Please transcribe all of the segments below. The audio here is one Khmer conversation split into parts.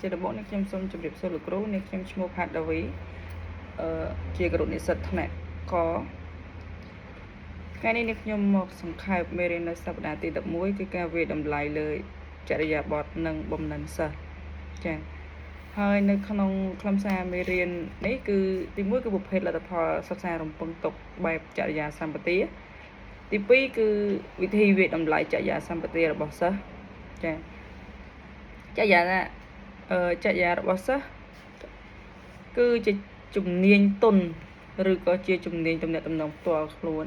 ជាដំបូងនេះខ្ញុំសូមជម្រាបសួរលោកគ្រូនេះខ្ញុំឈ្មោះផាត់ដាវីជាគរុនិស្សិតថ្នាក់កថ្ងៃនេះខ្ញុំមកសង្ខេបមេរៀននៅសប្តាហ៍ទី11គឺការវាយតម្លៃលើចរិយាបថនិងបំណិនសិស្សចា៎ហើយនៅក្នុងខ្លឹមសារមេរៀននេះគឺទី1គឺប្រភេទលទ្ធផលសិក្សារំពឹងទុកបែបចរិយាសម្បទាទី2គឺវិធីវាយតម្លៃចរិយាសម្បទារបស់សិស្សចា៎ចរិយារបស់សិស្សគឺជាជំនាញទុនឬក៏ជាជំនាញទំនាក់ទំនងផ្ទាល់ខ្លួន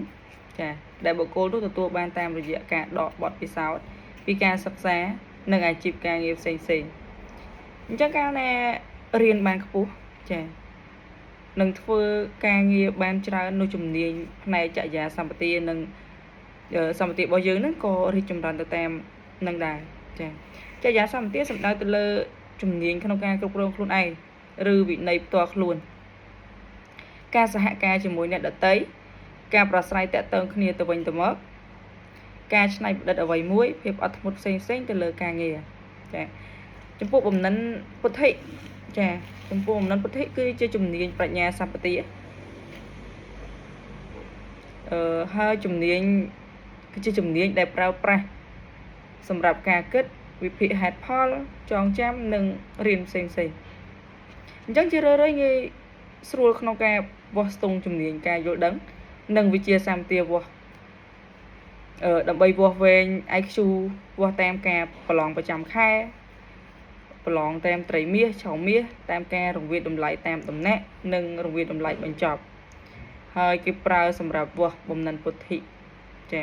ចាដែលបុគ្គលនោះទទួលបានតាមរយៈការដកបទពិសោធន៍ពីការសិក្សានិងអាជីពការងារផ្សេងៗអញ្ចឹងកាលណារៀនបានខ្ពស់ចានឹងធ្វើការងារបានច្រើននៅជំនាញផ្នែកចរិយាសម្បទានិងសម្បទារបស់យើងហ្នឹងក៏រីកចម្រើនទៅតាមនឹងដែរចាចរិយាសម្បទាសំដៅទៅលើជំនាញក្នុងការគ្រប់គ្រងខ្លួនឯងឬវិន័យផ្ទាល់ខ្លួនការសហការជាមួយអ្នកដទៃការប្រស្រ័យទាក់ទងគ្នាទៅវិញទៅមកការច្នៃប្រឌិតអ្វីមួយភាពអត់ធ្មត់ផ្សេងទៅលើការងារចាចំពោះបំណិនពុទ្ធិចាចំពោះបំណិនពុទ្ធិគឺជាជំនាញប្រាជ្ញាសម្បទាហើយជំនាញគឺជាជំនាញដែលប្រើប្រាស់សម្រាប់ការគិតវិភាគហេតុផលចងចាំនិងរៀនផ្សេងអញ្ចឹងជារឿយៗងាយស្រួលក្នុងការវាស់ស្ទង់ជំនាញការយល់ដឹងនិងវិជាសម្បទាវាស់ដើម្បីវាស់វែង IQ វាស់តាមការប្រឡងប្រចាំខែប្រឡងតាមត្រីមាសឆៅមាសតាមការរង្វាយតម្លៃតាមតំណែងនិងរង្វាយតម្លៃបញ្ចប់ហើយគេប្រើសម្រាប់វាស់បំណិនពុទ្ធិចា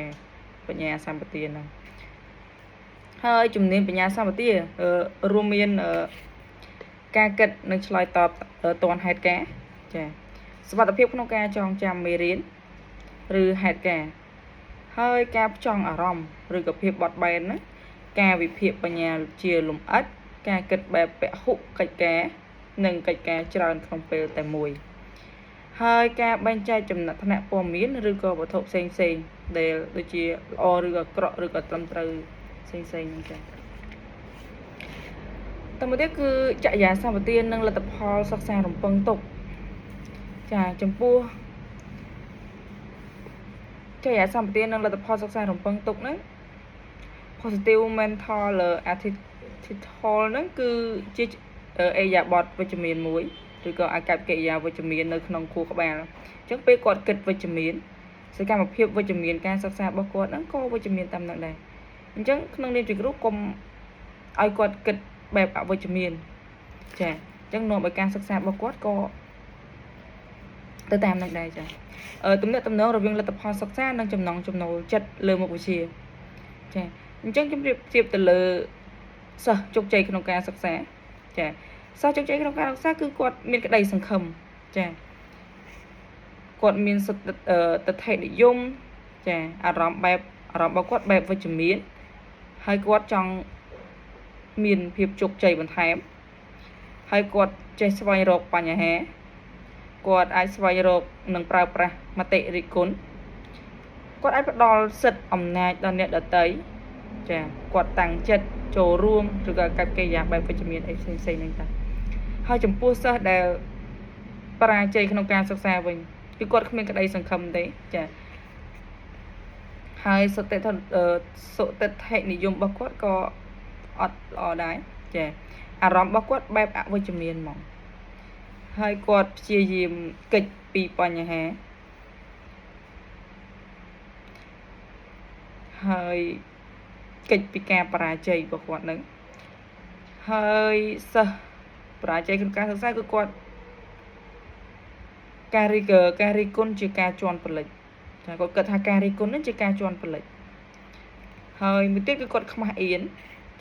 បញ្ញាសម្បទាហ្នឹងហើយជំនាញបញ្ញាសម្បទារួមមានការគិតនិងឆ្លើយតបទាន់ហេតុការណ៍ចាសមត្ថភាពក្នុងការចងចាំមេរៀនឬហេតុការណ៍ហើយការផ្ចង់អារម្មណ៍ឬក៏ភាពបត់បែនណាការវិភាគបញ្ញាជាលម្អិតការគិតបែបពហុកិច្ចការនិងកិច្ចការច្រើនក្នុងពេលតែមួយហើយការបែងចែកចំណាត់ថ្នាក់ព័ត៌មានឬក៏វត្ថុផ្សេងដែលដូចជាល្អឬក៏អាក្រក់ឬក៏ត្រឹមត្រូវផ្សេងហ្នឹងចា៎តមកទៀតគឺចរិយាសម្បទានិងលទ្ធផលសិក្សារំពឹងទុកចាចំពោះចរិយាសម្បទានិងលទ្ធផលសិក្សារំពឹងទុកហ្នឹង positive mental attitude ហ្នឹងគឺជាអេយ៉ាបតវិជ្ជមានមួយឬក៏អាកប្បកិរិយាវិជ្ជមាននៅក្នុងខួរក្បាលអញ្ចឹងពេលគាត់គិតវិជ្ជមានសកម្មភាពវិជ្ជមានការសិក្សារបស់គាត់ហ្នឹងក៏វិជ្ជមានតាមនឹងដែរអញ្ចឹងក្នុងនាមជាគ្រូកុំឲ្យគាត់គិតបែបអវិជ្ជមានចាអញ្ចឹងនាំឲ្យការសិក្សារបស់គាត់ក៏ទៅតាមនឹងដែរចាទំនាក់ទំនងរវាងលទ្ធផលសិក្សានិងចំណង់ចំណូលចិត្តលើមុខវិជ្ជាចាអញ្ចឹងជំរាបជៀបទៅលើសិស្សជោគជ័យក្នុងការសិក្សាចាសិស្សជោគជ័យក្នុងការសិក្សាគឺគាត់មានក្តីសង្ឃឹមចាគាត់មានទិដ្ឋិនិយមចាអារម្មណ៍របស់គាត់បែបវិជ្ជមានហើយគាត់ចង់មានភាពជោគជ័យបន្ថែមហើយគាត់ចេះស្វែងរកបញ្ហាគាត់អាចស្វែងរកនិងប្រើប្រាស់មតិរិះគន់គាត់អាចផ្ដល់សិទ្ធិអំណាចដល់អ្នកដទៃចាគាត់តាំងចិត្តចូលរួមឬក៏កាត់កិរិយាបែបវិជ្ជមានអីផ្សេងហ្នឹងតាហើយចំពោះសិស្សដែលបរាជ័យក្នុងការសិក្សាវិញគឺគាត់គ្មានក្តីសង្ឃឹមទេចាហើយសុតិដ្ឋិនិយមរបស់គាត់ក៏អត់ល្អដែរចាអារម្មណ៍របស់គាត់បែបអវិជ្ជមានហ្មងហើយគាត់ព្យាយាមគេចពីបញ្ហាហើយគេចពីការបរាជ័យរបស់គាត់នឹងហើយសិស្សបរាជ័យក្នុងការសិក្សាគឺគាត់ការរិះគន់ជាការជន់ផលិតចាគាត់គិតថាការរិះគន់នឹងជាការជន់ផលិតហើយមួយទៀតគឺគាត់ខ្មាស់អៀន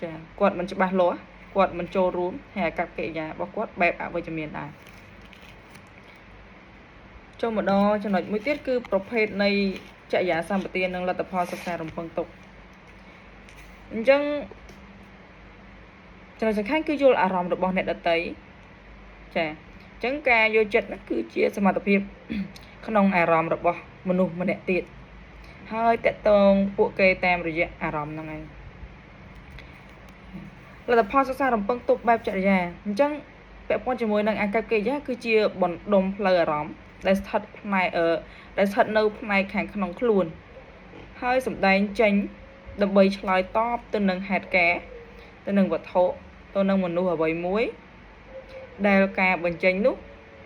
ចាគាត់មិនច្បាស់លាស់គាត់មិនចូលរួមហើយអាកប្បកិរិយារបស់គាត់បែបអវិជ្ជមានដែរចូលមកដល់ចំណុចមួយទៀតគឺប្រភេទនៃចរិយាសម្បទានិងលទ្ធផលសិក្សារំពឹងទុកអញ្ចឹងចំណុចសំខាន់គឺយល់អារម្មណ៍របស់អ្នកដទៃចាអញ្ចឹងការយល់ចិត្តគឺជាសមត្ថភាពក្នុងអារម្មណ៍របស់មនុស្សម្នាក់ទៀតហើយតកតងពួកគេតាមរយៈអារម្មណ៍ហ្នឹងឯង លទ្ធផលសិក្សារំពឹងទុកបែបចរិយាអញ្ចឹងពាក់ព័ន្ធជាមួយនឹងអាកប្បកិរិយាគឺជាបណ្ដុំផ្លូវអារម្មណ៍ដែលស្ថិតផ្នែកដែលស្ថិតនៅផ្នែកខាងក្នុងខ្លួនហើយសម្ដែងចេញដើម្បីឆ្លើយតបទៅនឹងហេតុការណ៍ទៅនឹងវត្ថុទៅនឹងមនុស្សអ្វីមួយដែលការបញ្ចេញនោះ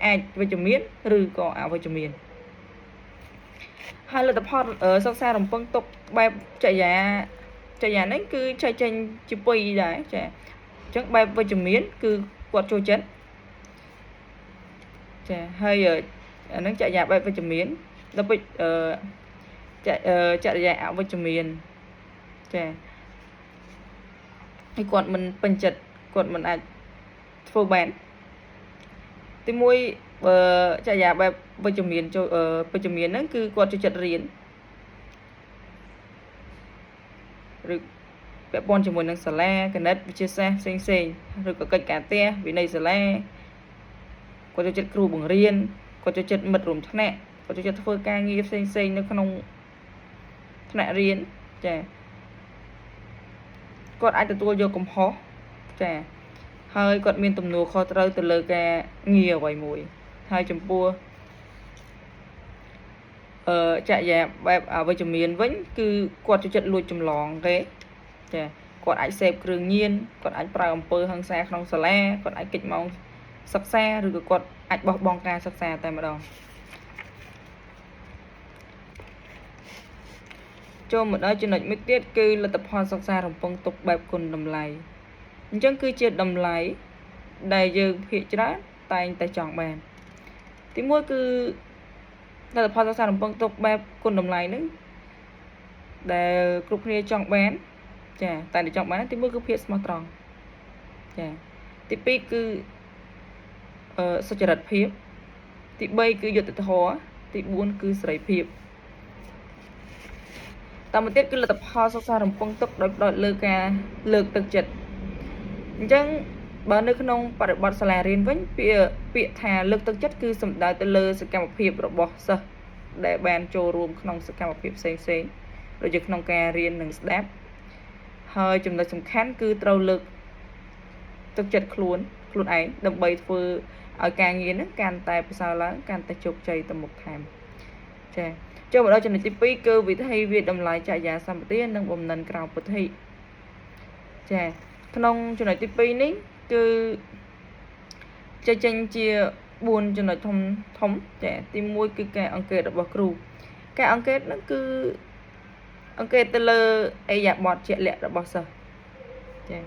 អាចវិជ្ជមានឬក៏អវិជ្ជមានហើយលទ្ធផលសិក្សារំពឹងទុកបែបចរិយានេះគឺចែកចេញជាពីរដែរចាអញ្ចឹងបែបវិជ្ជមានគឺគាត់ចូលចិត្តចាហើយអានឹងចរិយាបែបវិជ្ជមានដល់ពេចចរិយាអវិជ្ជមានចាហើយគាត់មិនពេញចិត្តគាត់មិនអាចធ្វើបានទីមួយចរិយាបែបវិជ្ជមានចូលវិជ្ជមានហ្នឹងគឺគាត់ចូលចិត្តរៀនឬពាក់ព័ន្ធជាមួយនឹងសាលាគណិតវិទ្យាសាស្ត្រផ្សេងឬក៏កិច្ចការផ្ទះវិន័យសាលាគាត់ចូលចិត្តគ្រូបង្រៀនគាត់ចូលចិត្តមិត្តរួមថ្នាក់គាត់ចូលចិត្តធ្វើការងារផ្សេងនៅក្នុងថ្នាក់រៀនចាគាត់អាចទទួលយកកំហុសចាហើយគាត់មានទំនួលខុសត្រូវទៅលើការងារអ្វីមួយហើយចំពោះចរិយាបែបអវិជ្ជមានវិញគឺគាត់ចូលចិត្តលួចចម្លងទេចាគាត់អាចសេពគ្រឿងញៀនគាត់អាចប្រើអំពើហិង្សាក្នុងសាលាគាត់អាចគេចម៉ោងសិក្សាឬក៏គាត់អាចបោះបង់ការសិក្សាតែម្ដងចូលមកដល់ចំណុចមួយទៀតគឺលទ្ធផលសិក្សារំពឹងទុកបែបគុណតម្លៃអញ្ចឹងគឺជាតម្លៃដែលយើងភាគច្រើនតែងតែចង់បានទីមួយគឺលទ្ធផលសិក្សារំពឹងទុកបែបគុណតម្លៃហ្នឹងដែលគ្រប់គ្នាចង់បានចាតែចង់បានទីមួយគឺភាពស្មោះត្រង់ចាទីពីរគឺសុចរិតភាពទី3គឺយុត្តិធម៌ទី4គឺសេរីភាពតាមមកទៀតគឺលទ្ធផលសិក្សារំពឹងទុកដោយលើការលើកទឹកចិត្តអញ្ចឹងបើនៅក្នុងបរិបទសាលារៀនវិញពាក្យថាលើកទឹកចិត្តគឺសំដៅទៅលើសកម្មភាពរបស់សិស្សដែលបានចូលរួមក្នុងសកម្មភាពផ្សេងដូចជាក្នុងការរៀននិងស្ដាប់ហើយចំណុចសំខាន់គឺត្រូវលើកទឹកចិត្តខ្លួនឯងដើម្បីធ្វើឲ្យការងារហ្នឹងកាន់តែប្រសើរឡើងកាន់តែជោគជ័យទៅមុខថែមចាចូលមកដល់ចំណុចទី2គឺវិធីវាតម្លៃចរិយាសម្បទានិងបំណិនក្រៅពុទ្ធិចាក្នុងចំណុចទី2នេះគឺចេញជា4ចំណុចធំចាទី1គឺការអង្កេតរបស់គ្រូការអង្កេតហ្នឹងគឺអង្កេតទៅលើអរិយាប័ត្រជាក់លាក់របស់សិស្សចា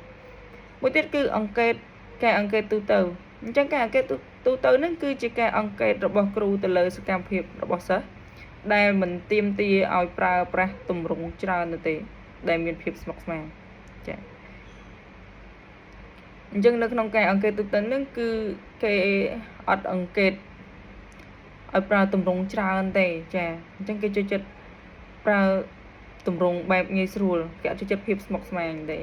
មួយទៀតគឺការអង្កេតទូទៅអញ្ចឹងការអង្កេតទូទៅហ្នឹងគឺជាការអង្កេតរបស់គ្រូទៅលើសកម្មភាពរបស់សិស្សដែលមិនទាមទារឲ្យប្រើប្រាស់ទម្រង់ច្រើននោះទេដែលមានភាពស្មុគស្មាញចាអញ្ចឹងនៅក្នុងការអង្កេតទូទៅហ្នឹងគឺគេអត់អង្កេតឲ្យប្រើទម្រង់ច្រើនទេចាអញ្ចឹងគេចូលចិត្តប្រើទម្រង់បែបងាយស្រួលគេអត់ចូលចិត្តភាពស្មុគស្មាញទេ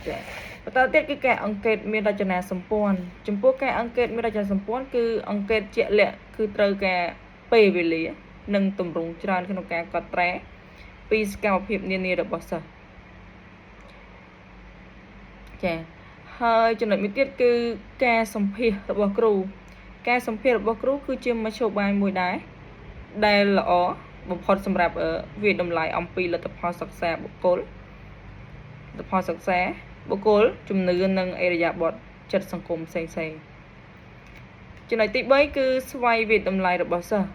ចាបន្តទៀតគឺការអង្កេតមានរចនាសម្ព័ន្ធចំពោះការអង្កេតមានរចនាសម្ព័ន្ធគឺអង្កេតជាក់លាក់គឺត្រូវការពេលវេលានិងទម្រង់ច្រើនក្នុងការកត់ត្រាពីសកម្មភាពនានារបស់សិស្សចាហើយចំណុចមួយទៀតគឺការសម្ភាសរបស់គ្រូការសម្ភាសរបស់គ្រូគឺជាមធ្យោបាយមួយដែរដែលល្អបំផុតសម្រាប់វាយតម្លៃអំពីលទ្ធផលសិក្សាបុគ្គលជំនឿនិងអរិយាប័ត្រចិត្តសង្គមផ្សេងចំណុចទី3គឺស្វ័យវាយតម្លៃរបស់សិស្ស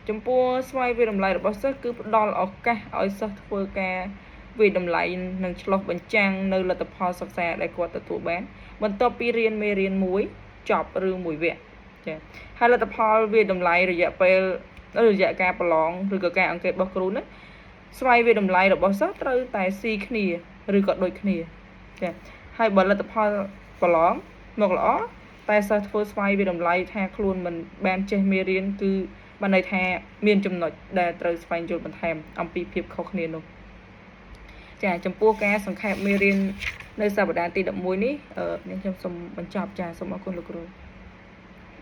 ចំពោះស្វ័យវាយតម្លៃរបស់សិស្សគឺផ្ដល់ឱកាសឲ្យសិស្សធ្វើការវាយតម្លៃនិងឆ្លុះបញ្ចាំងនៅលទ្ធផលសិក្សាដែលគាត់ទទួលបានបន្ទាប់ពីរៀនមេរៀនមួយចប់ឬមួយវគ្គចា៎ហើយលទ្ធផលវាយតម្លៃរយៈការប្រឡងឬក៏ការអង្កេតរបស់គ្រូនេះស្វ័យវាយតម្លៃរបស់សិស្សត្រូវតែស៊ីគ្នាឬក៏ដូចគ្នាចា៎ហើយបើលទ្ធផលប្រឡងមកល្អតែសិស្សធ្វើស្វ័យវាយតម្លៃថាខ្លួនមិនបានចេះមេរៀនគឺបានន័យថាមានចំណុចដែលត្រូវស្វែងយល់បន្ថែមអំពីភាពខុសគ្នានោះចាចំពោះការសង្ខេបមេរៀននៅសប្តាហ៍ទី11នេះខ្ញុំសូមបញ្ចប់ចាសូមអរគុណលោកគ្រូ